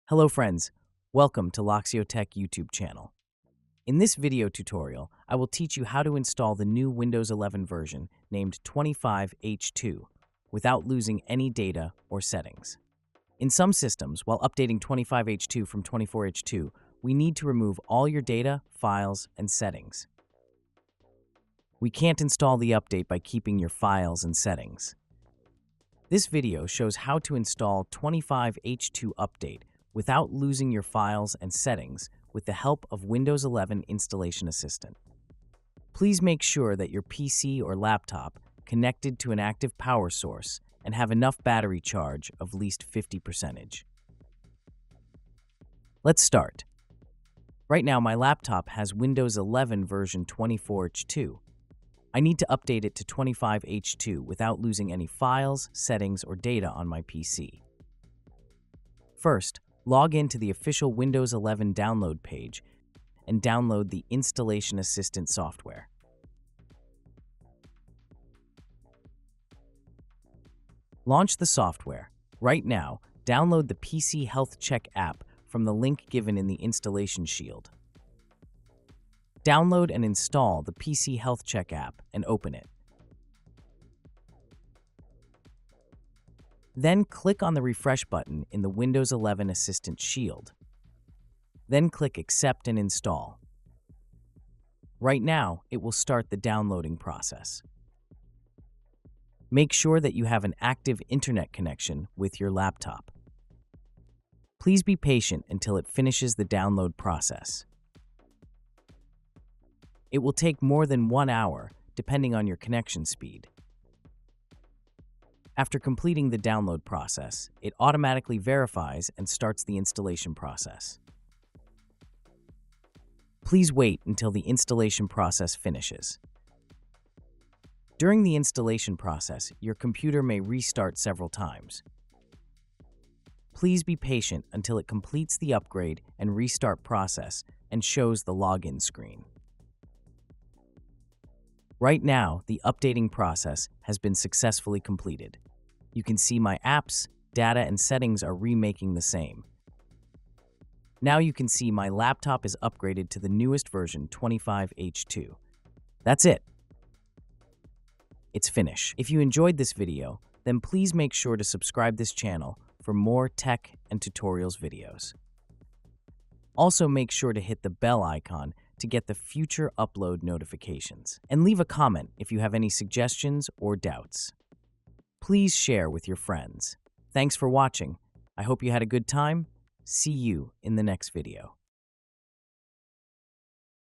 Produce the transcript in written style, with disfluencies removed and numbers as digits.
Hello friends, welcome to Loxio Tech YouTube channel. In this video tutorial, I will teach you how to install the new Windows 11 version named 25H2 without losing any data or settings. In some systems, while updating 25H2 from 24H2, we need to remove all your data, files, and settings. We can't install the update by keeping your files and settings. This video shows how to install 25H2 Update without losing your files and settings with the help of Windows 11 Installation Assistant. Please make sure that your PC or laptop connected to an active power source and have enough battery charge of at least 50%. Let's start. Right now, my laptop has Windows 11 version 24H2. I need to update it to 25H2 without losing any files, settings, or data on my PC. First, log into the official Windows 11 download page and download the Installation Assistant software. Launch the software. Right now, download the PC Health Check app from the link given in the installation shield. Download and install the PC Health Check app and open it. Then click on the Refresh button in the Windows 11 Assistant shield. Then click Accept and Install. Right now, it will start the downloading process. Make sure that you have an active internet connection with your laptop. Please be patient until it finishes the download process. It will take more than 1 hour, depending on your connection speed. After completing the download process, it automatically verifies and starts the installation process. Please wait until the installation process finishes. During the installation process, your computer may restart several times. Please be patient until it completes the upgrade and restart process and shows the login screen. Right now, the updating process has been successfully completed. You can see my apps, data, and settings are remaking the same. Now you can see my laptop is upgraded to the newest version, 25H2. That's it. It's finished. If you enjoyed this video, then please make sure to subscribe this channel for more tech and tutorials videos. Also make sure to hit the bell icon to get the future upload notifications. And leave a comment if you have any suggestions or doubts. Please share with your friends. Thanks for watching. I hope you had a good time. See you in the next video.